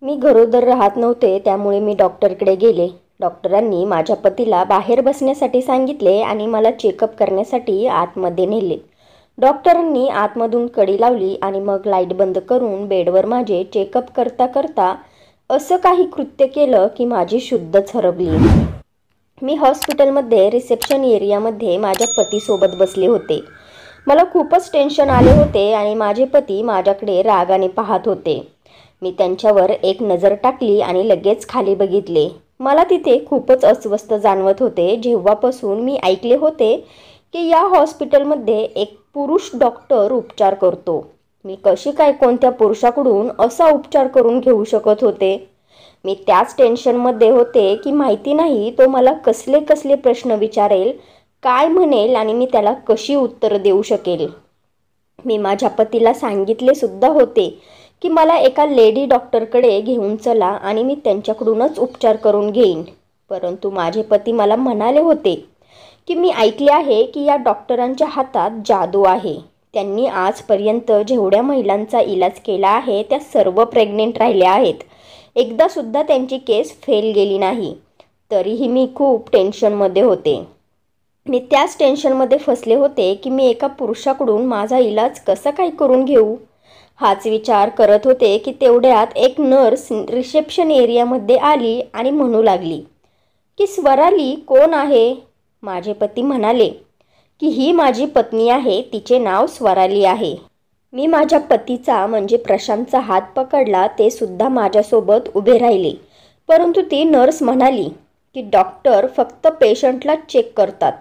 मी गरोदर राहत नव्हते, त्यामुळे मी डॉक्टरकडे गेले. डॉक्टरांनी माझ्या पतीला बाहेर बसण्यासाठी सांगितले आणि मला चेकअप करण्यासाठी आतमध्ये नेले. डॉक्टरांनी आतमधून कडी लावली आणि मग लाईट बंद करून बेडवर माझे चेकअप करता करता असं काही कृत्य केलं की माझी शुद्धच हरवली. मी हॉस्पिटलमध्ये रिसेप्शन एरियामध्ये माझ्या पतीसोबत बसले होते. मला खूपच टेन्शन आले होते आणि माझे पती माझ्याकडे रागाने पाहत होते. मी त्यांच्यावर एक नजर टाकली आणि लगेच खाली बघितले. मला तिथे खूपच अस्वस्थ जाणवत होते. जेव्हापासून मी ऐकले होते की या हॉस्पिटलमध्ये एक पुरुष डॉक्टर उपचार करतो, मी कशी काय कोणत्या पुरुषाकडून असा उपचार करून घेऊ शकत होते. मी त्याच टेन्शनमध्ये होते की माहिती नाही तो मला कसले कसले प्रश्न विचारेल, काय म्हणेल आणि मी त्याला कशी उत्तर देऊ शकेल. मी माझ्या पतीला सांगितले सुद्धा होते की मला एका लेडी डॉक्टरकडे घेऊन चला आणि मी त्यांच्याकडूनच उपचार करून घेईन. परंतु माझे पती मला म्हणाले होते की मी ऐकले आहे की या डॉक्टरांच्या हातात जादू आहे. त्यांनी आजपर्यंत जेवढ्या महिलांचा इलाज केला आहे त्या सर्व प्रेग्नेंट राहिल्या आहेत. एकदासुद्धा त्यांची केस फेल गेली नाही. तरीही मी खूप टेन्शनमध्ये होते. मी त्याच टेन्शनमध्ये फसले होते की मी एका पुरुषाकडून माझा इलाज कसा काय करून घेऊ. हाच विचार करत होते की तेवढ्यात एक नर्स रिसेप्शन एरियामध्ये आली आणि म्हणू लागली की स्वराली कोण आहे. माझे पती म्हणाले की ही माझी पत्नी आहे, तिचे नाव स्वराली आहे. मी माझ्या पतीचा म्हणजे प्रशांतचा हात पकडला. ते सुद्धा माझ्यासोबत उभे राहिले. परंतु ती नर्स म्हणाली की डॉक्टर फक्त पेशंटला चेक करतात,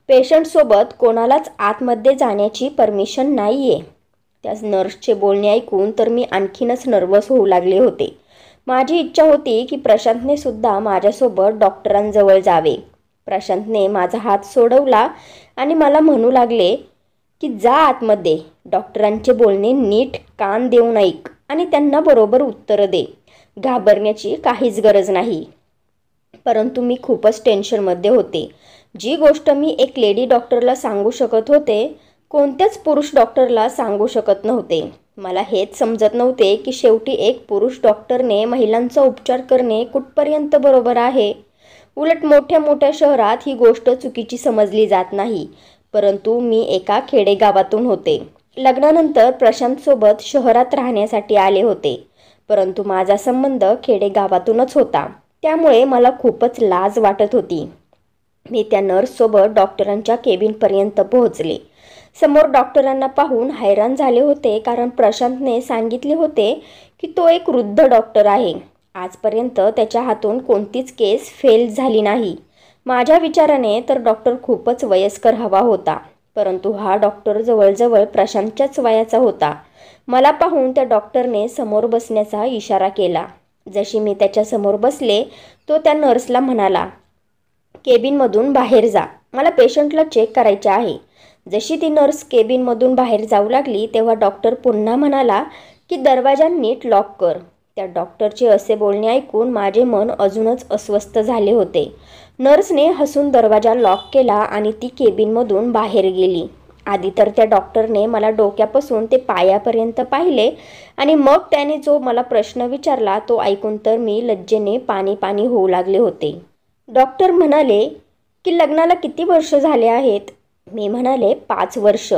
पेशंटसोबत कोणालाच आतमध्ये जाण्याची परमिशन नाही आहे. त्या नर्सचे बोलणे ऐकून तर मी आणखीनच नर्वस होऊ लागले होते. माझी इच्छा होती की प्रशांतने सुद्धा माझ्यासोबत डॉक्टरांजवळ जावे. प्रशांतने माझा हात सोडवला आणि मला म्हणू लागले की जा आतमध्ये, डॉक्टरांचे बोलणे नीट कान देऊन ऐक आणि त्यांना बरोबर उत्तर दे. घाबरण्याची काहीच गरज नाही. परंतु मी खूपच टेन्शनमध्ये होते. जी गोष्ट मी एक लेडी डॉक्टरला सांगू शकत होते, कोणत्याच पुरुष डॉक्टरला सांगू शकत नव्हते. मला हेच समजत नव्हते की शेवटी एक पुरुष डॉक्टरने महिलांचा उपचार करणे कुठपर्यंत बरोबर आहे. उलट मोठ्या मोठ्या शहरात ही गोष्ट चुकीची समजली जात नाही. परंतु मी एका खेडेगावातून होते. लग्नानंतर प्रशांतसोबत शहरात राहण्यासाठी आले होते. परंतु माझा संबंध खेडेगावातूनच होता. त्यामुळे मला खूपच लाज वाटत होती. मी त्या नर्ससोबत डॉक्टरांच्या केबिनपर्यंत पोहोचले. समोर डॉक्टरांना पाहून हैराण झाले होते, कारण प्रशांतने सांगितले होते की तो एक वृद्ध डॉक्टर आहे. आजपर्यंत त्याच्या हातून कोणतीच केस फेल झाली नाही. माझ्या विचाराने तर डॉक्टर खूपच वयस्कर हवा होता. परंतु हा डॉक्टर जवळजवळ प्रशांतच्याच वयाचा होता. मला पाहून त्या डॉक्टरने समोर बसण्याचा इशारा केला. जशी मी त्याच्यासमोर बसले तो त्या नर्सला म्हणाला, केबिनमधून बाहेर जा, मला पेशंटला चेक करायचे आहे. जशी ती नर्स केबिनमधून बाहेर जाऊ लागली तेव्हा डॉक्टर पुन्हा म्हणाला की दरवाजा नीट लॉक कर. त्या डॉक्टरचे असे बोलणे ऐकून माझे मन अजूनच अस्वस्थ झाले होते. नर्सने हसून दरवाजा लॉक केला आणि ती केबिनमधून बाहेर गेली. आधी तर त्या डॉक्टरने मला डोक्यापासून ते पायापर्यंत पाहिले आणि मग त्याने जो मला प्रश्न विचारला तो ऐकून तर मी लज्जेने पाणी पाणी होऊ लागले होते. डॉक्टर म्हणाले की लग्नाला किती वर्ष झाले आहेत. मी म्हणाले 5 वर्ष.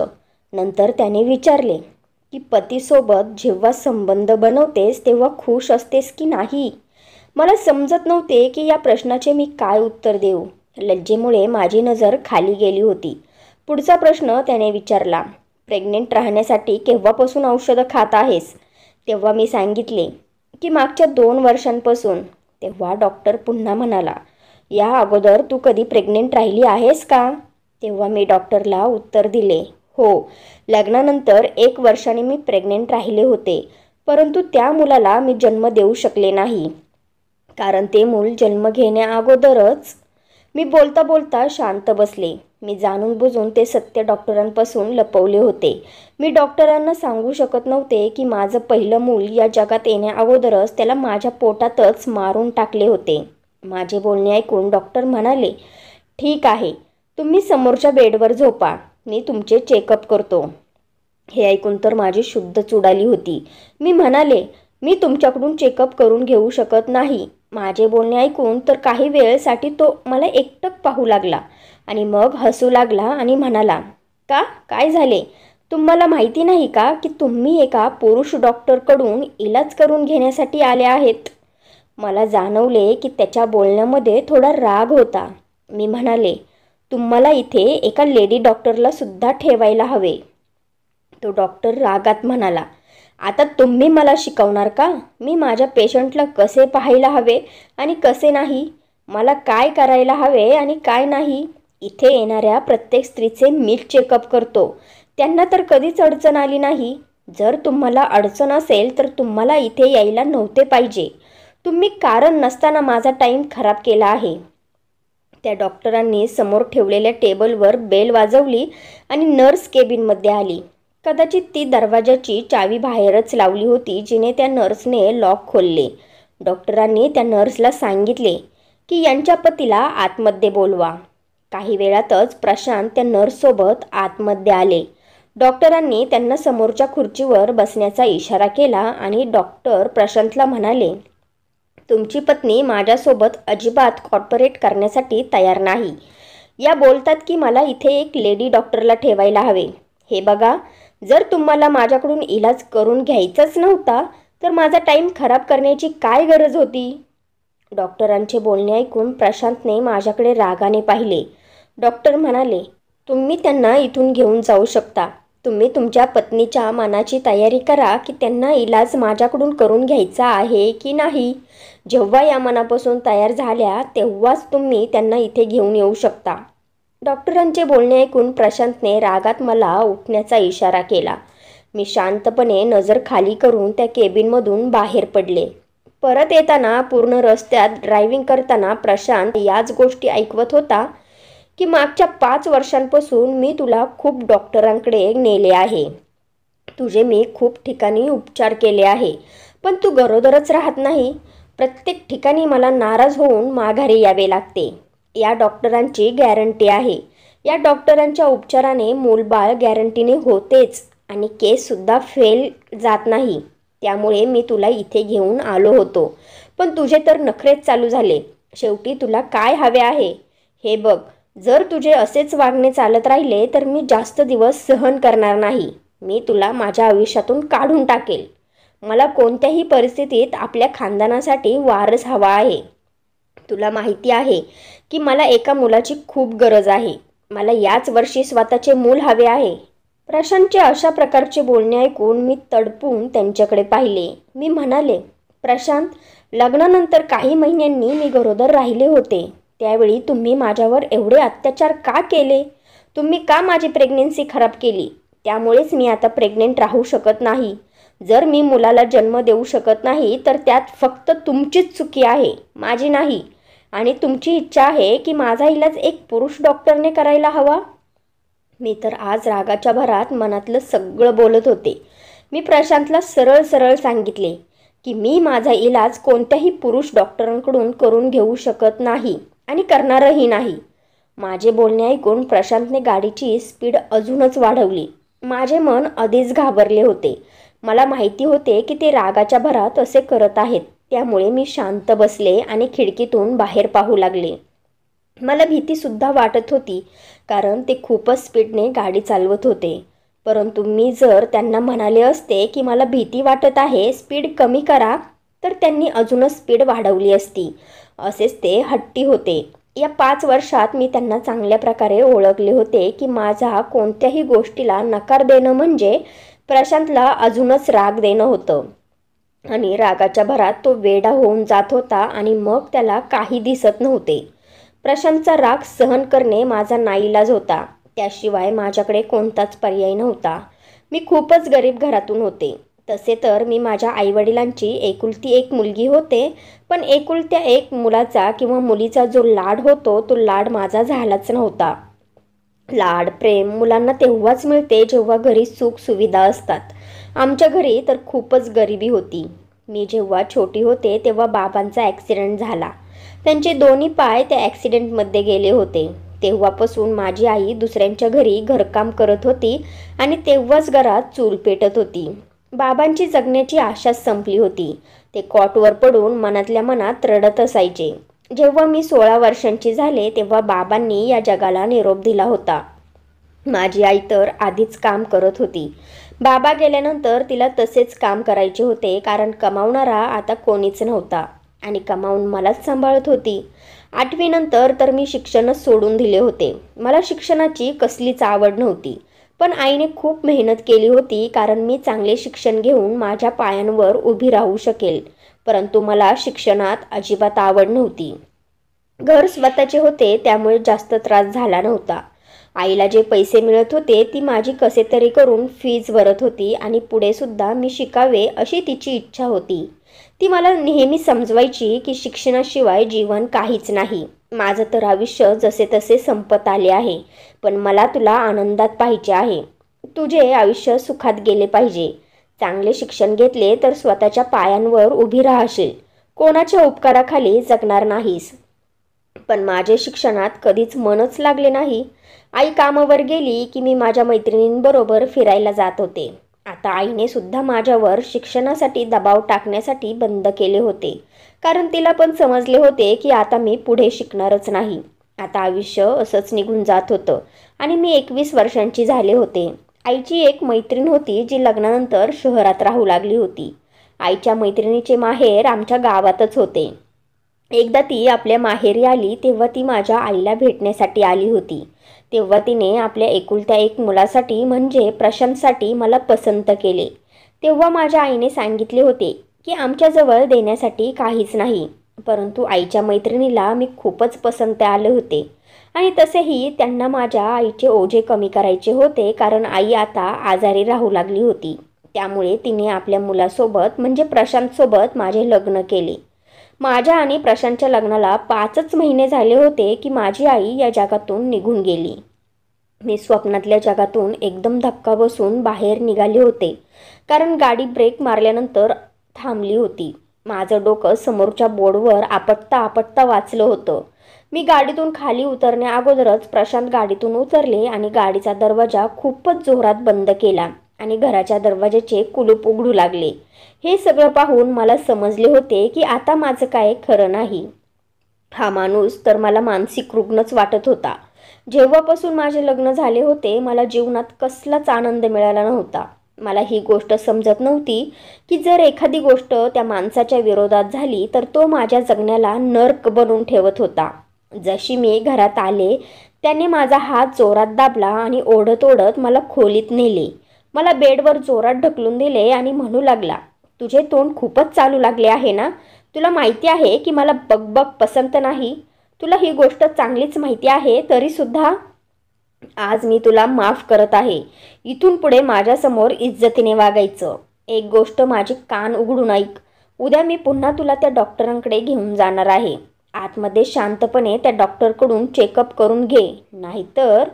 नंतर त्याने विचारले की पतीसोबत जेव्हा संबंध बनवतेस तेव्हा खुश असतेस की नाही. मला समजत नव्हते की या प्रश्नाचे मी काय उत्तर देऊ. लज्जेमुळे माझी नजर खाली गेली होती. पुढचा प्रश्न त्याने विचारला, प्रेग्नेंट राहण्यासाठी केव्हापासून औषधं खात आहेस. तेव्हा मी सांगितले की मागच्या 2 वर्षांपासून. तेव्हा डॉक्टर पुन्हा म्हणाला, या अगोदर तू कधी प्रेग्नेंट राहिली आहेस का. तेव्हा मी डॉक्टरला उत्तर दिले, हो, लग्नानंतर 1 वर्षाने मी प्रेग्नेंट राहिले होते. परंतु त्या मुलाला मी जन्म देऊ शकले नाही, कारण ते मूल जन्म घेण्या अगोदरच. मी बोलता बोलता शांत बसले. मी जाणून बुजून ते सत्य डॉक्टरांपासून लपवले होते. मी डॉक्टरांना सांगू शकत नव्हते की माझं पहिलं मूल या जगात येण्या अगोदरच त्याला माझ्या पोटातच मारून टाकले होते. माझे बोलणे ऐकून डॉक्टर म्हणाले, ठीक आहे, तुम्ही समोरच्या बेडवर झोपा, मी तुमचे चेकअप करतो. हे ऐकून तर माझी शुद्धच उडाली होती. मी म्हणाले, मी तुमच्याकडून चेकअप करून घेऊ शकत नाही. माझे बोलणे ऐकून तर काही वेळेसाठी तो मला एकटक पाहू लागला आणि मग हसू लागला आणि म्हणाला, का, काय झाले? तुम्हाला माहिती नाही का की तुम्ही एका पुरुष डॉक्टरकडून इलाज करून घेण्यासाठी आले आहेत? मला जाणवले की त्याच्या बोलण्यामध्ये थोडा राग होता. मी म्हणाले, तुम्हाला इथे एका लेडी डॉक्टरला सुद्धा ठेवायला हवे. तो डॉक्टर रागात म्हणाला, आता तुम्ही मला शिकवणार का? मी माझ्या पेशंटला कसे पाहायला हवे आणि कसे नाही, मला काय करायला हवे आणि काय नाही. इथे येणाऱ्या प्रत्येक स्त्रीचे मीच चेकअप करतो. त्यांना तर कधीच अडचण आली नाही. जर तुम्हाला अडचण असेल तर तुम्हाला इथे यायला नव्हते पाहिजे. तुम्ही कारण नसताना माझा टाईम खराब केला आहे. त्या डॉक्टरांनी समोर ठेवलेल्या टेबलवर बेल वाजवली आणि नर्स केबिनमध्ये आली. कदाचित ती दरवाजाची चावी बाहेरच लावली होती, जिने त्या नर्सने लॉक खोलले. डॉक्टरांनी त्या नर्सला सांगितले की यांच्या पतीला आतमध्ये बोलवा. काही वेळातच प्रशांत त्या नर्ससोबत आतमध्ये आले. डॉक्टरांनी त्यांना समोरच्या खुर्चीवर बसण्याचा इशारा केला आणि डॉक्टर प्रशांतला म्हणाले, तुमची पत्नी माझ्यासोबत अजिबात कॉर्पोरेट करण्यासाठी तयार नाही. या बोलतात की मला इथे एक लेडी डॉक्टरला ठेवायला हवे. हे बघा, जर तुम्हाला माझ्याकडून इलाज करून घ्यायचाच नव्हता तर माझा टाईम खराब करण्याची काय गरज होती? डॉक्टरांचे बोलणे ऐकून प्रशांतने माझ्याकडे रागाने पाहिले. डॉक्टर म्हणाले, तुम्ही त्यांना इथून घेऊन जाऊ शकता. तुम्ही तुमच्या पत्नीच्या मनाची तयारी करा की त्यांना इलाज माझ्याकडून करून घ्यायचा आहे की नाही. जेव्हा या मनापासून तयार झाल्या तेव्हाच तुम्ही त्यांना इथे घेऊन येऊ शकता. डॉक्टरांचे बोलणे ऐकून प्रशांतने रागात मला उठण्याचा इशारा केला. मी शांतपणे नजर खाली करून त्या केबिनमधून बाहेर पडले. परत येताना पूर्ण रस्त्यात ड्रायव्हिंग करताना प्रशांत याच गोष्टी ऐकवत होता की मागच्या 5 वर्षांपासून मी तुला खूप डॉक्टरांकडे नेले आहे. तुझे मी खूप ठिकाणी उपचार केले आहे, पण तू गरोदरच राहत नाही. प्रत्येक ठिकाणी मला नाराज होऊन माघारी यावे लागते. या डॉक्टरांची गॅरंटी आहे. या डॉक्टरांच्या उपचाराने मूलबाळ गॅरंटीने होतेच आणि केससुद्धा फेल जात नाही. त्यामुळे मी तुला इथे घेऊन आलो होतो, पण तुझे तर नखरेच चालू झाले. शेवटी तुला काय हवे आहे हे बघ. जर तुझे असेच वागणे चालत राहिले तर मी जास्त दिवस सहन करणार नाही. मी तुला माझ्या आयुष्यातून काढून टाकेल. मला कोणत्याही परिस्थितीत आपल्या खानदानासाठी वारस हवा आहे. तुला माहिती आहे की मला एका मुलाची खूप गरज आहे. मला याच वर्षी स्वतःचे मूल हवे आहे. प्रशांतचे अशा प्रकारचे बोलणे ऐकून मी तडपून त्यांच्याकडे पाहिले. मी म्हणाले, प्रशांत, लग्नानंतर काही महिन्यांनी मी गरोदर राहिले होते. त्यावेळी तुम्ही माझ्यावर एवढे अत्याचार का केले? तुम्ही का माझी प्रेग्नेन्सी खराब केली? त्यामुळेच मी आता प्रेग्नेंट राहू शकत नाही. जर मी मुलाला जन्म देऊ शकत नाही तर त्यात फक्त तुमचीच चुकी आहे, माझी नाही. आणि तुमची इच्छा आहे की माझा इलाज एक पुरुष डॉक्टरने करायला हवा. मी तर आज रागाच्या भरात मनातलं सगळं बोलत होते. मी प्रशांतला सरळ सरळ सांगितले की मी माझा इलाज कोणत्याही पुरुष डॉक्टरांकडून करून घेऊ शकत नाही आणि करणारही नाही. माझे बोलणे ऐकून प्रशांतने गाडीची स्पीड अजूनच वाढवली. माझे मन आधीच घाबरले होते. मला माहिती होते की ते रागाच्या भरात असे करत आहेत. त्यामुळे मी शांत बसले आणि खिडकीतून बाहेर पाहू लागले. मला भीतीसुद्धा वाटत होती, कारण ते खूपच स्पीडने गाडी चालवत होते. परंतु मी जर त्यांना म्हणाले असते की मला भीती वाटत आहे, स्पीड कमी करा, तर त्यांनी अजूनच स्पीड वाढवली असती. असेच ते हट्टी होते. या 5 वर्षात मी त्यांना चांगल्या प्रकारे ओळखले होते की माझा कोणत्याही गोष्टीला नकार देणं म्हणजे प्रशांतला अजूनच राग देणं होतं. आणि रागाच्या भरात तो वेडा होऊन जात होता आणि मग त्याला काही दिसत नव्हते. प्रशांतचा राग सहन करणे माझा नाईलाज होता. त्याशिवाय माझ्याकडे कोणताच पर्याय नव्हता. मी खूपच गरीब घरातून होते. तसे तर मी माझ्या आईवडिलांची एकुलती एक मुलगी होते, पण एकुलत्या एक मुलाचा किंवा मुलीचा जो लाड होतो तो लाड माझा झालाच नव्हता. लाड, प्रेम मुलांना तेव्हाच मिळते जेव्हा घरी सुख सुविधा असतात. आमच्या घरी तर खूपच गरिबी होती. मी जेव्हा छोटी होते तेव्हा बाबांचा ॲक्सिडेंट झाला. त्यांचे दोन्ही पाय त्या ॲक्सिडेंटमध्ये गेले होते. तेव्हापासून माझी आई दुसऱ्यांच्या घरी घरकाम करत होती आणि तेव्हाच घरात चूल पेटत होती. बाबांची जगण्याची आशाच संपली होती. ते कॉटवर पडून मनातल्या मनात रडत असायचे. जेव्हा मी 16 वर्षांची झाले तेव्हा बाबांनी या जगाला निरोप दिला होता. माझी आई तर आधीच काम करत होती. बाबा गेल्यानंतर तिला तसेच काम करायचे होते, कारण कमावणारा आता कोणीच नव्हता आणि कमावून मलाच सांभाळत होती. 8वी नंतर तर मी शिक्षणच सोडून दिले होते. मला शिक्षणाची कसलीच आवड नव्हती. पण आईने खूप मेहनत केली होती, कारण मी चांगले शिक्षण घेऊन माझ्या पायांवर उभी राहू शकेल. परंतु मला शिक्षणात अजिबात आवड नव्हती. घर स्वतःचे होते त्यामुळे जास्त त्रास झाला नव्हता. आईला जे पैसे मिळत होते ती माझी कसे तरी करून फीज भरत होती आणि पुढे सुद्धा मी शिकावे अशी तिची इच्छा होती. ती मला नेहमी समजवायची की शिक्षणाशिवाय जीवन काहीच नाही. माझं तर आयुष्य जसे तसे संपत आले आहे, पण मला तुला आनंदात पाहिजे आहे. तुझे आयुष्य सुखात गेले पाहिजे. चांगले शिक्षण घेतले तर स्वतःच्या पायांवर उभी राहशील. कोणाच्या उपकाराखाली जगणार नाहीस. पण माझे शिक्षणात कधीच मनच लागले नाही. आई कामावर गेली की मी माझ्या मैत्रिणींबरोबर फिरायला जात होते. आता आईने सुद्धा माझ्यावर शिक्षणासाठी दबाव टाकण्यासाठी बंद केले होते, कारण तिला पण समजले होते की आता मी पुढे शिकणारच नाही. आता आयुष्य असंच निघून जात होतं आणि मी 21 वर्षांची झाले होते. आईची एक मैत्रीण होती जी लग्नानंतर शहरात राहू लागली होती. आईच्या मैत्रिणीचे माहेर आमच्या गावातच होते. एकदा ती आपल्या माहेरी आली तेव्हा ती माझ्या आईला भेटण्यासाठी आली होती. तेव्हा तिने आपल्या एकुलत्या एक मुलासाठी म्हणजे प्रशांतसाठी मला पसंत केले. तेव्हा माझ्या आईने सांगितले होते की आमच्याजवळ देण्यासाठी काहीच नाही, परंतु आईच्या मैत्रिणीला मी खूपच पसंत आले होते आणि तसेही त्यांना माझ्या आईचे ओझे कमी करायचे होते, कारण आई आता आजारी राहू लागली होती. त्यामुळे तिने आपल्या मुलासोबत म्हणजे प्रशांतसोबत माझे लग्न केले. माझ्या आणि प्रशांतच्या लग्नाला 5च महिने झाले होते की माझी आई या जगातून निघून गेली. मी स्वप्नातल्या जगातून एकदम धक्का बसून बाहेर निघाले होते, कारण गाडी ब्रेक मारल्यानंतर थांबली होती. माझं डोकं समोरच्या बोर्डवर आपटता आपटता वाचलं होतं. मी गाडीतून खाली उतरण्या अगोदरच प्रशांत गाडीतून उतरले आणि गाडीचा दरवाजा खूपच जोरात बंद केला आणि घराच्या दरवाजाचे कुलूप उघडू लागले. हे सगळं पाहून मला समजले होते की आता माझं काय खरं नाही. हा माणूस तर मला मानसिक रुग्णच वाटत होता. जेव्हापासून माझे लग्न झाले होते मला जीवनात कसलाच आनंद मिळाला नव्हता. मला ही गोष्ट समजत नव्हती की जर एखादी गोष्ट त्या माणसाच्या विरोधात झाली तर तो माझ्या जगण्याला नर्क बनवून ठेवत होता. जशी मी घरात आले त्याने माझा हात जोरात दाबला आणि ओढत ओढत मला खोलीत नेले. मला बेडवर जोरात ढकलून दिले आणि म्हणू लागला, तुझे तोंड खूपच चालू लागले आहे ना. तुला माहिती आहे की मला बकबक पसंत नाही. तुला ही गोष्ट चांगलीच माहिती आहे तरीसुद्धा आज मी तुला माफ करत आहे. इथून पुढे माझ्यासमोर इज्जतीने वागायचं. एक गोष्ट माझी कान उघडून ऐक. उद्या मी पुन्हा तुला त्या डॉक्टरांकडे घेऊन जाणार आहे. आतमध्ये शांतपणे त्या डॉक्टरकडून चेकअप करून घे. नाहीतर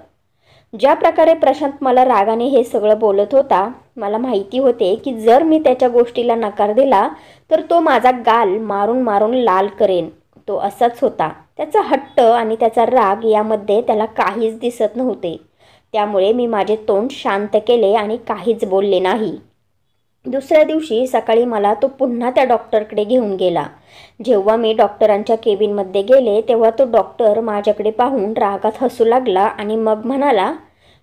ज्या प्रकारे प्रशांत मला रागाने हे सगळं बोलत होता, मला माहिती होते की जर मी त्याच्या गोष्टीला नकार दिला तर तो माझा गाल मारून मारून लाल करेन. तो असाच होता. त्याचा हट्ट आणि त्याचा राग यामध्ये त्याला काहीच दिसत नव्हते. त्यामुळे मी माझे तोंड शांत केले आणि काहीच बोलले नाही. दुसऱ्या दिवशी सकाळी मला तो पुन्हा त्या डॉक्टरकडे घेऊन गेला. जेव्हा मी डॉक्टरांच्या केबिनमध्ये गेले तेव्हा तो डॉक्टर माझ्याकडे पाहून रागात हसू लागला आणि मग म्हणाला,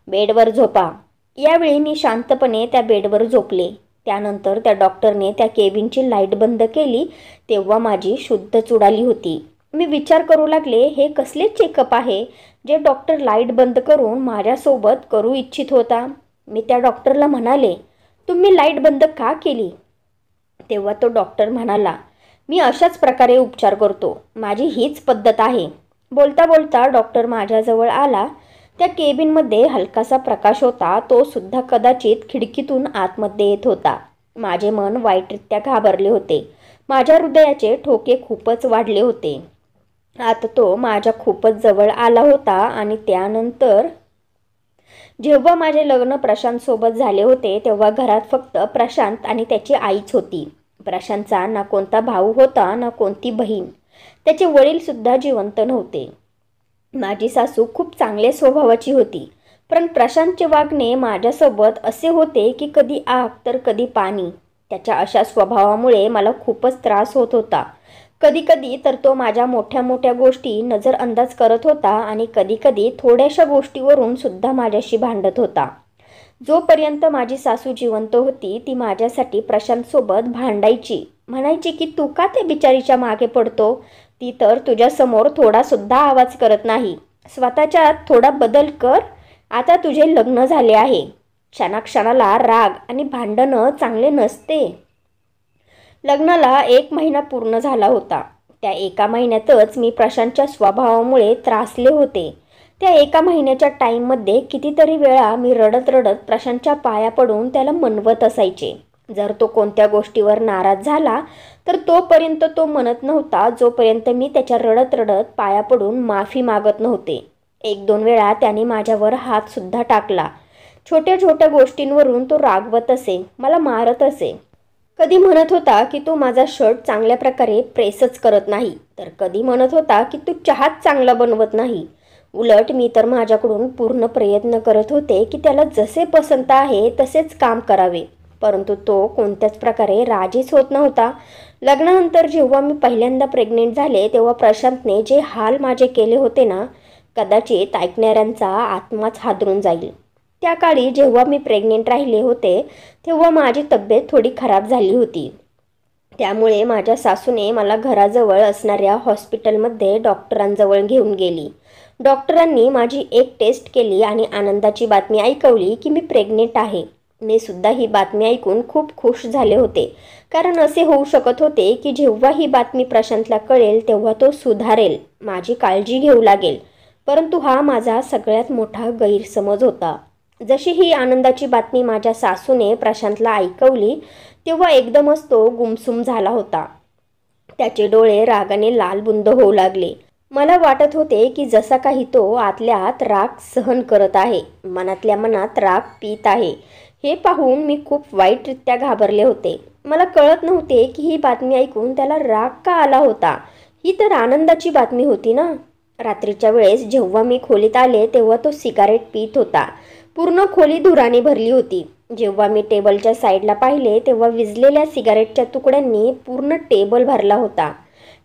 बेडवर झोपा. यावेळी मी शांतपणे त्या बेडवर झोपले. त्यानंतर त्या डॉक्टरने त्या केबिनची लाईट बंद केली तेव्हा माझी शुद्धच उडाली होती. मी विचार करू लागले, हे कसले चेकअप आहे जे डॉक्टर लाईट बंद करून माझ्यासोबत करू इच्छित होता. मी त्या डॉक्टरला म्हणाले, तुम्ही लाईट बंद का केली? तेव्हा तो डॉक्टर म्हणाला, मी अशाच प्रकारे उपचार करतो. माझी हीच पद्धत आहे. बोलता बोलता डॉक्टर माझ्याजवळ आला. त्या केबिनमध्ये हलकासा प्रकाश होता. तो सुद्धा कदाचित खिडकीतून आतमध्ये येत होता. माझे मन वाईटरित्या घाबरले होते. माझ्या हृदयाचे ठोके खूपच वाढले होते. आता तो माझ्या खूपच जवळ आला होता आणि त्यानंतर जेव्हा माझे लग्न प्रशांतसोबत झाले होते तेव्हा घरात फक्त प्रशांत आणि त्याची आईच होती. प्रशांतचा ना कोणता भाऊ होता ना कोणती बहीण. त्याचे वडील सुद्धा जिवंत नव्हते. माझी सासू खूप चांगल्या स्वभावाची होती. पण प्रशांतचे वागणे माझ्यासोबत असे होते की कधी आग तर कधी पाणी. त्याच्या अशा स्वभावामुळे मला खूपच त्रास होत होता. कधीकधी तर तो माझ्या मोठ्या मोठ्या गोष्टी नजरअंदाज करत होता आणि कधीकधी थोड्याशा गोष्टीवरून सुद्धा माझ्याशी भांडत होता. जोपर्यंत माझी सासू जिवंत होती ती माझ्यासाठी प्रशांतसोबत भांडायची, म्हणायची की तू का त्या बिचारीच्या मागे पडतो, ती तर तुझ्यासमोर थोडासुद्धा आवाज करत नाही, स्वतःच्या आत थोडा बदल कर, आता तुझे लग्न झाले आहे. क्षणाक्षणाला राग आणि भांडणं चांगले नसते. लग्नाला 1 महिना पूर्ण झाला होता. त्या 1 महिन्यातच मी प्रशांतच्या स्वभावामुळे त्रासले होते. त्या 1 महिन्याच्या टाईममध्ये कितीतरी वेळा मी रडत रडत प्रशांतच्या पाया पडून त्याला मनवत असायचे. जर तो कोणत्या गोष्टीवर नाराज झाला तर तोपर्यंत तो म्हणत नव्हता जोपर्यंत मी त्याच्या रडत रडत पाया पडून माफी मागत नव्हते. 1-2 वेळा त्याने माझ्यावर हातसुद्धा टाकला. छोट्या छोट्या गोष्टींवरून तो रागवत असे, मला मारत असे. कधी म्हणत होता की तू माझा शर्ट चांगल्या प्रकारे प्रेसच करत नाही, तर कधी म्हणत होता की तू चहाच चांगला बनवत नाही. उलट मी तर माझ्याकडून पूर्ण प्रयत्न करत होते की त्याला जसे पसंत आहे तसेच काम करावे, परंतु तो कोणत्याच प्रकारे राजीच होत नव्हता. लग्नानंतर जेव्हा मी पहिल्यांदा प्रेग्नेंट झाले तेव्हा प्रशांतने जे हाल माझे केले होते ना, कदाचित ऐकणाऱ्यांचा आत्माच हादरून जाईल. त्या काळी जेव्हा मी प्रेग्नेंट राहिले होते तेव्हा माझी तब्येत थोडी खराब झाली होती. त्यामुळे माझ्या सासूने मला घराजवळ असणाऱ्या हॉस्पिटलमध्ये डॉक्टरांजवळ घेऊन गेली. डॉक्टरांनी माझी एक टेस्ट केली आणि आनंदाची बातमी ऐकवली की मी प्रेग्नेंट आहे. मी सुद्धा ही बातमी ऐकून खूप खुश झाले होते, कारण असे होऊ शकत होते की जेव्हा ही बातमी प्रशांतला कळेल तेव्हा तो सुधारेल, माझी काळजी घेऊ लागेल. परंतु हा माझा सगळ्यात मोठा गैरसमज होता. जशी ही आनंदाची बातमी माझ्या सासूने प्रशांतला ऐकवली तेव्हा एकदमच तो गुमसुम झाला होता. त्याचे डोळे रागाने लालबुंद होऊ लागले. मला वाटत होते की जसा काही तो आतल्या आत राग सहन करत आहे, मनातल्या मनात राग पीत आहे. हे पाहून मी खूप वाईटरित्या घाबरले होते. मला कळत नव्हते की ही बातमी ऐकून त्याला राग का आला होता. ही तर आनंदाची बातमी होती ना. रात्रीच्या वेळेस जेव्हा मी खोलीत आले तेव्हा तो सिगारेट पीत होता. पूर्ण खोली धुराने भरली होती. जेव्हा मी टेबलच्या साईडला पाहिले तेव्हा विझलेल्या सिगारेटच्या तुकड्यांनी पूर्ण टेबल भरला होता.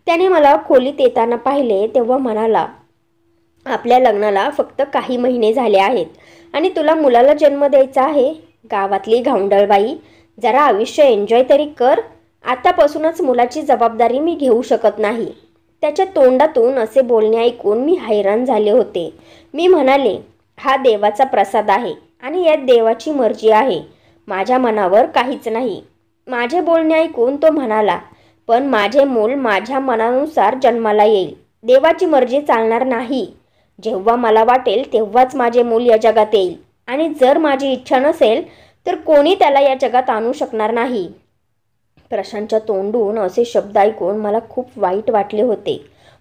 त्याने मला खोलीत येताना पाहिले तेव्हा म्हणाला, आपल्या लग्नाला फक्त काही महिने झाले आहेत आणि तुला मुलाला जन्म द्यायचा आहे. गावातली घाऊंडळबाई, जरा आयुष्य एन्जॉय तरी कर. आतापासूनच मुलाची जबाबदारी मी घेऊ शकत नाही. त्याच्या तोंडातून असे बोलणे ऐकून मी हैराण झाले होते. मी म्हणाले, हा देवाचा प्रसाद आहे आणि यात देवाची मर्जी आहे, माझ्या मनावर काहीच नाही. माझे बोलणे ऐकून तो म्हणाला, पण माझे मूल माझ्या मनानुसार जन्माला येईल. देवाची मर्जी चालणार नाही. जेव्हा मला वाटेल तेव्हाच माझे मूल या जगात येईल आणि जर माझी इच्छा नसेल तर कोणी त्याला या जगात आणू शकणार नाही. प्रशांतच्या तोंडून असे शब्द ऐकून मला खूप वाईट वाटले होते.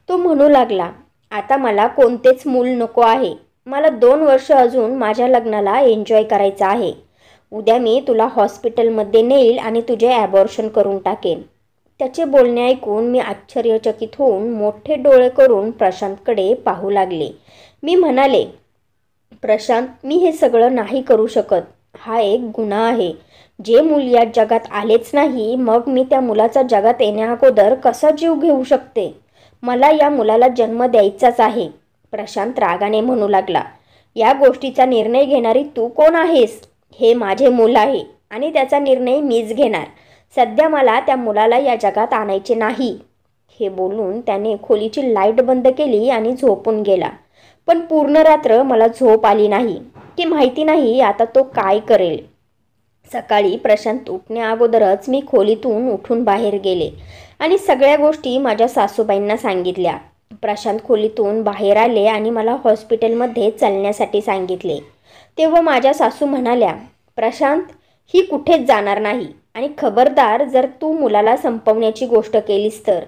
तो म्हणू लागला, आता मला कोणतेच मूल नको आहे. मला 2 वर्ष अजून माझ्या लग्नाला एन्जॉय करायचं आहे. उद्या मी तुला हॉस्पिटलमध्ये नेईल आणि तुझे ॲबॉर्शन करून टाकेन. त्याचे बोलणे ऐकून मी आश्चर्यचकित होऊन मोठे डोळे करून प्रशांतकडे पाहू लागले. मी म्हणाले, प्रशांत, मी हे सगळं नाही करू शकत. हा एक गुन्हा आहे. जे मूल या जगात आलेच नाही, मग मी त्या मुलाचा जगात येण्या अगोदर कसा जीव घेऊ शकते. मला या मुलाला जन्म द्यायचाच आहे. प्रशांत रागाने म्हणू लागला, या गोष्टीचा निर्णय घेणारी तू कोण आहेस. हे माझे मूल आहे आणि त्याचा निर्णय मीच घेणार. सध्या मला त्या मुलाला या जगात आणायचे नाही. हे बोलून त्याने खोलीची लाईट बंद केली आणि झोपून गेला. पण पूर्ण रात्र मला झोप आली नाही की माहिती नाही आता तो काय करेल. सकाळी प्रशांत उठण्या अगोदरच मी खोलीतून उठून बाहेर गेले आणि सगळ्या गोष्टी माझ्या सासूबाईंना सांगितल्या. प्रशांत खोलीतून बाहेर आले आणि मला हॉस्पिटलमध्ये चालण्यासाठी सांगितले. तेव्हा माझ्या सासू म्हणाल्या, प्रशांत, ही कुठेच जाणार नाही आणि खबरदार जर तू मुलाला संपवण्याची गोष्ट केलीस तर.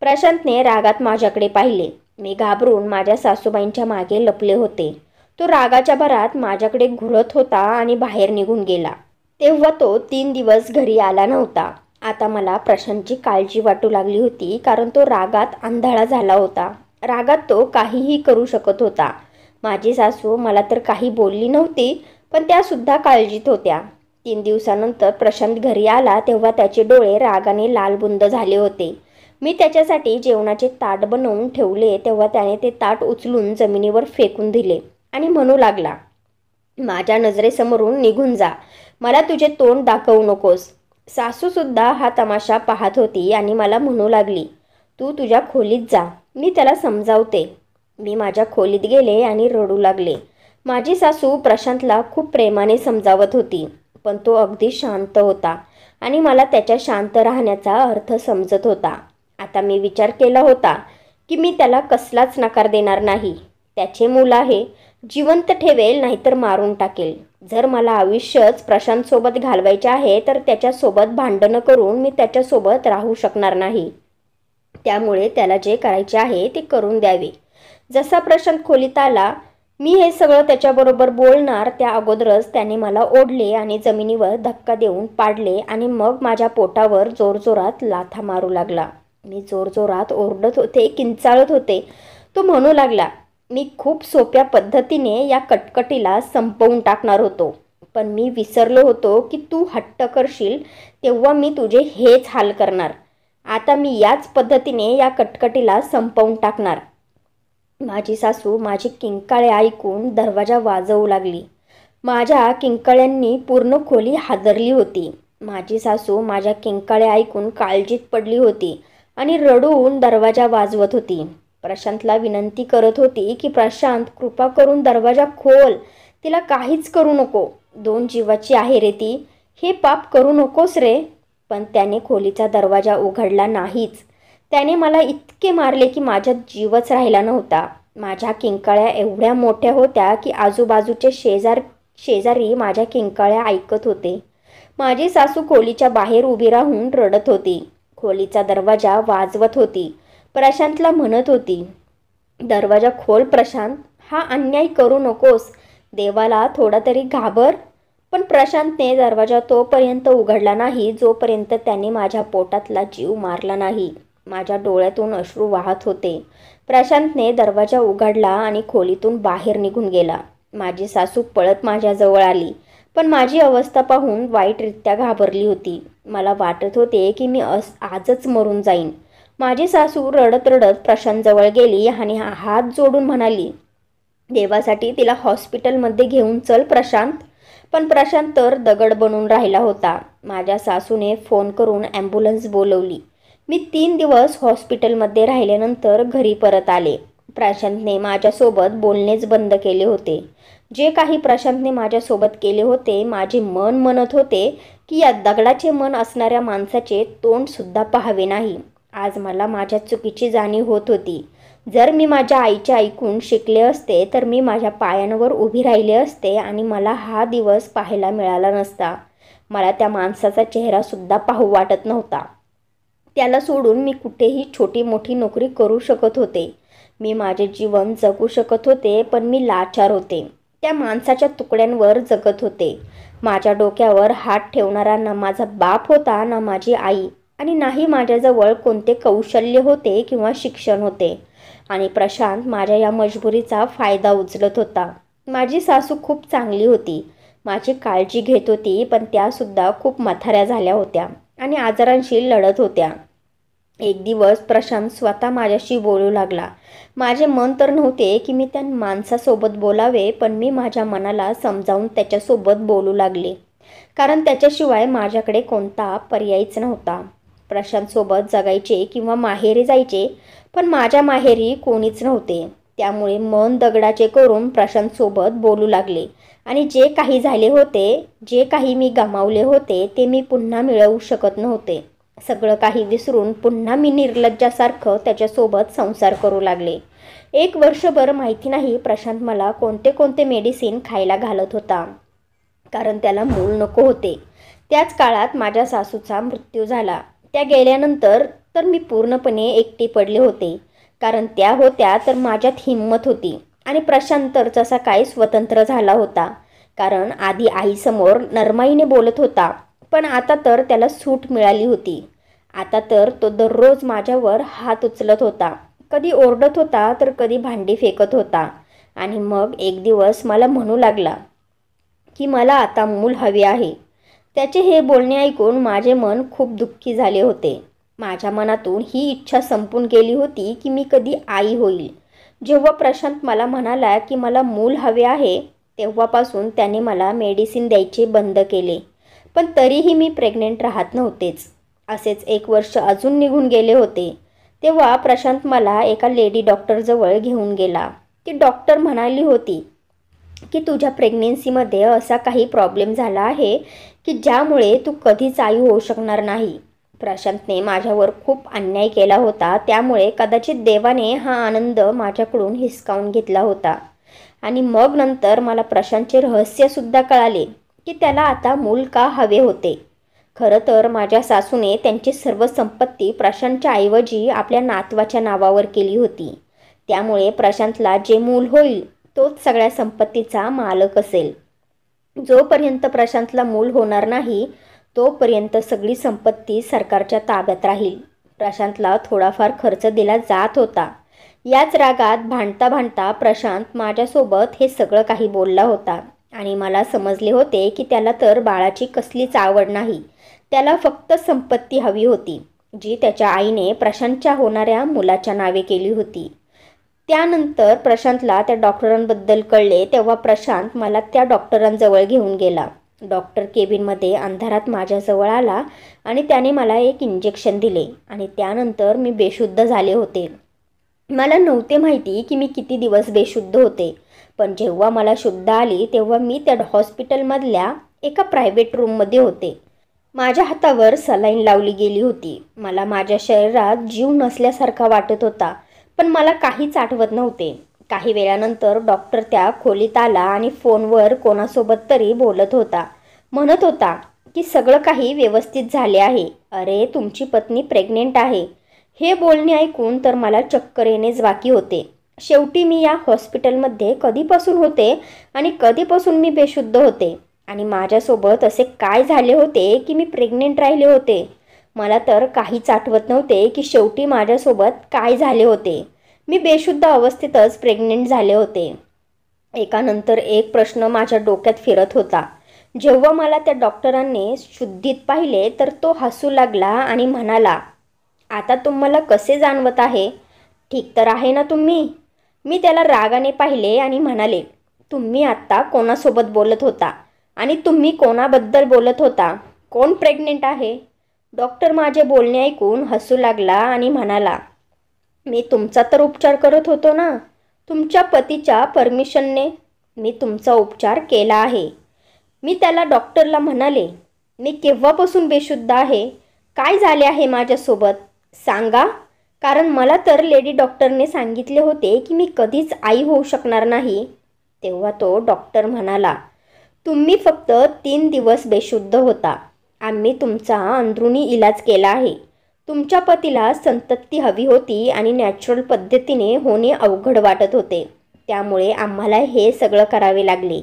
प्रशांतने रागात माझ्याकडे पाहिले. मी घाबरून माझ्या सासूबाईंच्या मागे लपले होते. तो रागाच्या भरात माझ्याकडे घुरत होता आणि बाहेर निघून गेला. तेव्हा तो 3 दिवस घरी आला नव्हता. आता मला प्रशांतची काळजी वाटू लागली होती, कारण तो रागात आंधळा झाला होता. रागात तो काहीही करू शकत होता. माझी सासू मला तर काही बोलली नव्हती, पण त्यासुद्धा काळजीत होत्या. 3 दिवसानंतर प्रशांत घरी आला तेव्हा त्याचे डोळे रागाने लालबुंद झाले होते. मी त्याच्यासाठी जेवणाचे ताट बनवून ठेवले तेव्हा त्याने ते ताट उचलून जमिनीवर फेकून दिले आणि म्हणू लागला, माझ्या नजरेसमोरून निघून जा, मला तुझे तोंड दाखवू नकोस. सासूसुद्धा हा तमाशा पाहत होती आणि मला म्हणू लागली, तू तुझ्या खोलीत जा, मी त्याला समजावते. मी माझ्या खोलीत गेले आणि रडू लागले. माझी सासू प्रशांतला खूप प्रेमाने समजावत होती, पण तो अगदी शांत होता आणि मला त्याच्या शांत राहण्याचा अर्थ समजत होता. आता मी विचार केला होता की मी त्याला कसलाच नकार देणार नाही. त्याचे मूल आहे, जिवंत ठेवेल नाहीतर मारून टाकेल. जर मला आयुष्यच प्रशांतसोबत घालवायचे आहे तर त्याच्यासोबत भांडणं करून मी त्याच्यासोबत राहू शकणार नाही. त्यामुळे त्याला जे करायचे आहे ते करून द्यावे. जसा प्रशांत खोलीत आला, मी हे सगळं त्याच्याबरोबर बोलणार त्या अगोदरच त्याने मला ओढले आणि जमिनीवर धक्का देऊन पाडले आणि मग माझ्या पोटावर जोरजोरात लाथा मारू लागला. मी जोरजोरात ओरडत होते, किंचाळत होते. तो म्हणू लागला, मी खूप सोप्या पद्धतीने या कटकटीला संपवून टाकणार होतो, पण मी विसरलो होतो की तू हट्ट करशील तेव्हा मी तुझे हेच हाल करणार. आता मी याच पद्धतीने या कटकटीला संपवून टाकणार. माझी सासू माझी किंकाळे ऐकून दरवाजा वाजवू लागली. माझ्या किंकाळ्यांनी पूर्ण खोली हादरली होती. माझी सासू माझ्या किंकाळे ऐकून काळजीत पडली होती आणि रडून दरवाजा वाजवत होती. प्रशांतला विनंती करत होती की प्रशांत, कृपा करून दरवाजा खोल, तिला काहीच करू नको, 2 जीवाची आहे रे ती, हे पाप करू नकोस रे. पण त्याने खोलीचा दरवाजा उघडला नाहीच. त्याने मला इतके मारले की माझ्यात जीवच राहिला नव्हता. माझ्या किंकाळ्या एवढ्या मोठ्या होत्या की आजूबाजूचे शेजारी माझ्या किंकाळ्या ऐकत होते. माझी सासू खोलीच्या बाहेर उभी राहून रडत होती. खोलीचा दरवाजा वाजवत होती. प्रशांतला म्हणत होती, दरवाजा खोल प्रशांत, हा अन्याय करू नकोस, देवाला थोडा तरी घाबर. पण प्रशांतने दरवाजा तोपर्यंत उघडला नाही जोपर्यंत त्याने माझ्या पोटातला जीव मारला नाही. माझ्या डोळ्यातून अश्रू वाहत होते. प्रशांतने दरवाजा उघडला आणि खोलीतून बाहेर निघून गेला. माझी सासू पळत माझ्याजवळ आली, पण माझी अवस्था पाहून वाईटरित्या घाबरली होती. मला वाटत होते की मी आजच मरून जाईन. माझी सासू रडत रडत प्रशांतजवळ गेली आणि हात जोडून म्हणाली, देवासाठी तिला हॉस्पिटलमध्ये घेऊन चल प्रशांत. पण प्रशांत तर दगड बनून राहिला होता. माझ्या सासूने फोन करून ॲम्ब्युलन्स बोलवली. मी 3 दिवस हॉस्पिटलमध्ये राहिल्यानंतर घरी परत आले. प्रशांतने माझ्यासोबत बोलणेच बंद केले होते. जे काही प्रशांतने माझ्यासोबत केले होते, माझे मन म्हणत होते की या दगडाचे मन असणाऱ्या माणसाचे तोंडसुद्धा पाहावे नाही. आज मला माझ्या चुकीची जाणीव होत होती. जर मी माझ्या आईचे ऐकून शिकले असते तर मी माझ्या पायांवर उभी राहिले असते आणि मला हा दिवस पाहायला मिळाला नसता. मला त्या माणसाचा चेहरासुद्धा पाहू वाटत नव्हता. त्याला सोडून मी कुठेही छोटी मोठी नोकरी करू शकत होते. मी माझे जीवन जगू शकत होते, पण मी लाचार होते. त्या माणसाच्या तुकड्यांवर जगत होते. माझ्या डोक्यावर हात ठेवणारा ना माझा बाप होता, ना माझी आई, आणि नाही माझ्याजवळ कोणते कौशल्य होते किंवा शिक्षण होते. आणि प्रशांत माझ्या या मजबुरीचा फायदा उचलत होता. माझी सासू खूप चांगली होती, माझी काळजी घेत होती, पण त्यासुद्धा खूप म्हाताऱ्या झाल्या होत्या आणि आजारांशी लढत होत्या. एक दिवस प्रशांत स्वतः माझ्याशी बोलू लागला. माझे मन तर नव्हते की मी त्या माणसासोबत बोलावे, पण मी माझ्या मनाला समजावून त्याच्यासोबत बोलू लागले, कारण त्याच्याशिवाय माझ्याकडे कोणता पर्यायच नव्हता. प्रशांतसोबत जगायचे किंवा माहेरी जायचे, पण माझ्या माहेरी कोणीच नव्हते. त्यामुळे मन दगडाचे करून प्रशांतसोबत बोलू लागले आणि जे काही झाले होते, जे काही मी गमावले होते, ते मी पुन्हा मिळवू शकत नव्हते. सगळं काही विसरून पुन्हा मी निर्लज्जासारखं त्याच्यासोबत संसार करू लागले. 1 वर्षभर माहिती नाही प्रशांत मला कोणते कोणते मेडिसिन खायला घालत होता, कारण त्याला मूल नको होते. त्याच काळात माझ्या सासूचा मृत्यू झाला. त्या गेल्यानंतर तर मी पूर्णपणे एकटी पडले होते, कारण त्या होत्या तर माझ्यात हिंमत होती. आणि प्रशांत तर जसा काय स्वतंत्र झाला होता, कारण आधी आईसमोर नरमाईने बोलत होता, पण आता तर त्याला सूट मिळाली होती. आता तर तो दररोज माझ्यावर हात उचलत होता. कधी ओरडत होता तर कधी भांडी फेकत होता. आणि मग एक दिवस मला म्हणू लागला की मला आता मूल हवे आहे. त्याचे हे बोलणे ऐकून माझे मन खूप दुःखी झाले होते. माझ्या मनातून ही इच्छा संपून गेली होती की मी कधी आई होईल. जेव्हा प्रशांत मला म्हणाला की मला मूल हवे आहे, तेव्हापासून त्याने मला मेडिसिन द्यायचे बंद केले. पण तरीही मी प्रेग्नेंट राहत नव्हतेच. असेच 1 वर्ष अजून निघून गेले होते. तेव्हा प्रशांत मला एका लेडी डॉक्टरजवळ घेऊन गेला. ती डॉक्टर म्हणाली होती की तुझ्या प्रेग्नेन्सीमध्ये असा काही प्रॉब्लेम झाला आहे की ज्यामुळे तू कधीच आई होऊ शकणार नाही. प्रशांतने माझ्यावर खूप अन्याय केला होता, त्यामुळे कदाचित देवाने हा आनंद माझ्याकडून हिसकावून घेतला होता. आणि मग नंतर मला प्रशांतचे रहस्यसुद्धा कळाले की त्याला आता मूल का हवे होते. खरं तर माझ्या सासूने त्यांची सर्व संपत्ती प्रशांतच्या ऐवजी आपल्या नातवाच्या नावावर केली होती. त्यामुळे प्रशांतला जे मूल होईल तोच सगळ्या संपत्तीचा मालक असेल. जोपर्यंत प्रशांतला मूल होणार नाही तोपर्यंत सगळी संपत्ती सरकारच्या ताब्यात राहील. प्रशांतला थोडाफार खर्च दिला जात होता. याच रागात भांडता भांडता प्रशांत माझ्यासोबत हे सगळं काही बोलला होता आणि मला समजले होते की त्याला तर बाळाची कसलीच आवड नाही. त्याला फक्त संपत्ती हवी होती, जी त्याच्या आईने प्रशांतच्या होणाऱ्या मुलाच्या नावे केली होती. त्यानंतर प्रशांतला त्या डॉक्टरांबद्दल कळले तेव्हा प्रशांत मला त्या डॉक्टरांजवळ घेऊन गेला. डॉक्टर केबिनमध्ये अंधारात माझ्याजवळ आला आणि त्याने मला एक इंजेक्शन दिले आणि त्यानंतर मी बेशुद्ध झाले होते. मला नव्हते माहिती की मी किती दिवस बेशुद्ध होते. पण जेव्हा मला शुद्ध आली तेव्हा मी त्या हॉस्पिटलमधल्या एका प्रायव्हेट रूममध्ये होते. माझ्या हातावर सलाईन लावली गेली होती. मला माझ्या शरीरात जीव नसल्यासारखा वाटत होता, पण मला काहीच आठवत नव्हते. काही वेळानंतर डॉक्टर त्या खोलीत आला आणि फोनवर कोणासोबत तरी बोलत होता. म्हणत होता की सगळं काही व्यवस्थित झाले आहे. अरे, तुमची पत्नी प्रेग्नेंट आहे. हे बोलणे ऐकून तर मला चक्कर येणेच बाकी होते. शेवटी मी या हॉस्पिटलमध्ये कधीपासून होते आणि कधीपासून मी बेशुद्ध होते आणि माझ्यासोबत असे काय झाले होते की मी प्रेग्नेंट राहिले होते. मला तर काहीच आठवत नव्हते की शेवटी माझ्यासोबत काय झाले होते. मी बेशुद्ध अवस्थेतच प्रेग्नेंट झाले होते. एकानंतर एक प्रश्न माझ्या डोक्यात फिरत होता. जेव्हा मला त्या डॉक्टरांनी शुद्धीत पाहिले तर तो हसू लागला आणि म्हणाला, आता तुम्हाला कसे जाणवत आहे? ठीक तर आहे ना तुम्ही? मी त्याला रागाने पाहिले आणि म्हणाले, तुम्ही आत्ता कोणासोबत बोलत होता आणि तुम्ही कोणाबद्दल बोलत होता? कोण प्रेग्नेंट आहे? डॉक्टर माझे बोलणे ऐकून हसू लागला आणि म्हणाला, मी तुमचा तर उपचार करत होतो ना. तुमच्या पतीच्या परमिशनने मी तुमचा उपचार केला आहे. मी त्याला डॉक्टरला म्हणाले, मी केव्हापासून बेशुद्ध आहे? काय झाले आहे माझ्यासोबत? सांगा, कारण मला तर लेडी डॉक्टरने सांगितले होते की मी कधीच आई होऊ शकणार नाही. तेव्हा तो डॉक्टर म्हणाला, तुम्ही फक्त 3 दिवस बेशुद्ध होता. आम्ही तुमचा अंदरुनी इलाज केला आहे. तुमच्या पतीला संतती हवी होती आणि नॅचरल पद्धतीने होणे अवघड वाटत होते. त्यामुळे आम्हाला हे सगळं करावे लागले.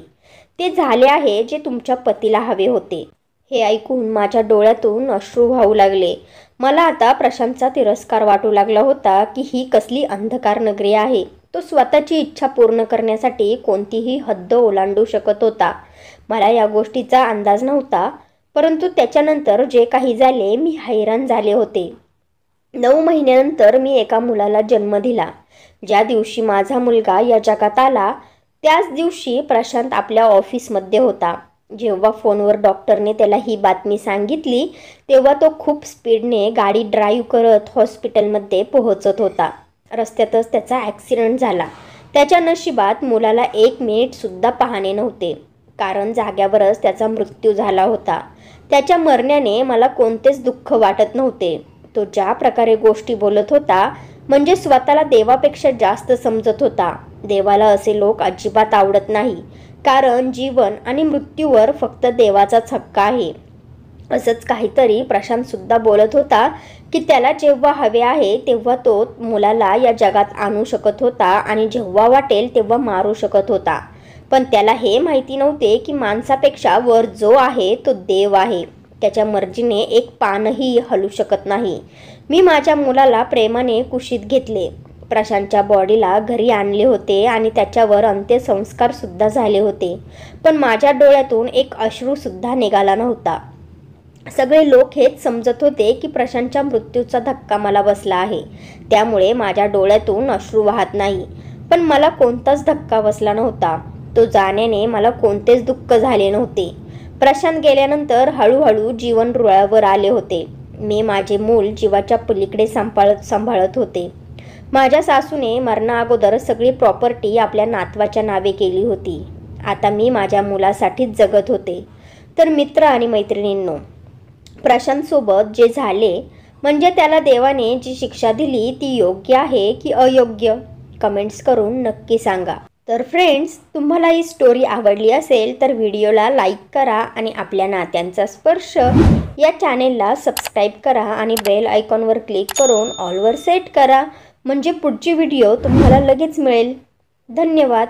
ते झाले आहे जे तुमच्या पतीला हवे होते. हे ऐकून माझ्या डोळ्यातून अश्रू वाहू लागले. मला आता प्रशांतचा तिरस्कार वाटू लागला होता की ही कसली अंधकार नगरी आहे. तो स्वतःची इच्छा पूर्ण करण्यासाठी कोणतीही हद्द ओलांडू शकत होता. मला या गोष्टीचा अंदाज नव्हता, परंतु त्याच्यानंतर जे काही झाले मी हैराण झाले होते. 9 महिन्यानंतर मी एका मुलाला जन्म दिला. ज्या दिवशी माझा मुलगा या जगात आला त्याच दिवशी प्रशांत आपल्या ऑफिसमध्ये होता. जेव्हा फोनवर डॉक्टरने त्याला ही बातमी सांगितली तेव्हा तो खूप स्पीडने गाडी ड्राईव्ह करत हॉस्पिटलमध्ये पोहोचत होता. रस्त्यातच त्याचा ॲक्सिडेंट झाला. त्याच्या नशिबात मुलाला 1 मिनिटसुद्धा पाहणे नव्हते, कारण जाग्यावरच त्याचा मृत्यू झाला होता. त्याच्या मरण्याने मला कोणतेच दुःख वाटत नव्हते. तो ज्या प्रकारे गोष्टी बोलत होता म्हणजे स्वतःला देवापेक्षा जास्त समजत होता. देवाला असे लोक अजिबात आवडत नाही, कारण जीवन आणि मृत्यूवर फक्त देवाचाच हक्क आहे. असंच काहीतरी प्रशांतसुद्धा बोलत होता की त्याला जेव्हा हवे आहे तेव्हा तो मुलाला या जगात आणू शकत होता आणि जेव्हा वाटेल तेव्हा मारू शकत होता. पण त्याला हे माहिती नव्हते की माणसापेक्षा वर जो आहे तो देव आहे. त्याच्या मर्जीने एक पानही हलू शकत नाही. मी माझ्या मुलाला प्रेमाने कुशीत घेतले. प्रशांतच्या बॉडीला घरी आणले होते आणि त्याच्यावर अंत्यसंस्कारसुद्धा झाले होते, पण माझ्या डोळ्यातून एक अश्रूसुद्धा निघाला नव्हता. सगळे लोक हेच समजत होते की प्रशांतच्या मृत्यूचा धक्का मला बसला आहे, त्यामुळे माझ्या डोळ्यातून अश्रू वाहत नाही. पण मला कोणताच धक्का बसला नव्हता. तो जाण्याने मला कोणतेच दुःख झाले नव्हते. प्रशांत गेल्यानंतर हळूहळू जीवन रुळावर आले होते. मी माझे मूल जीवाच्या पलीकडे सांभाळत होते. माझ्या सासूने मरणाअगोदर सगळी प्रॉपर्टी आपल्या नातवाच्या नावे केली होती. आता मी माझ्या मुलासाठीच जगत होते. तर मित्र आणि मैत्रिणींनो, प्रशांतसोबत जे झाले म्हणजे त्याला देवाने जी शिक्षा दिली ती योग्य आहे की अयोग्य, कमेंट्स करून नक्की सांगा. तर फ्रेंड्स, तुम्हाला ही स्टोरी आवडली असेल तर व्हिडिओला लाईक करा आणि आपल्या नात्यांचा स्पर्श या चॅनेलला सबस्क्राईब करा आणि बेल आयकॉनवर क्लिक करून ऑलवर सेट करा, म्हणजे पुढची व्हिडिओ तुम्हाला लगेच मिळेल. धन्यवाद.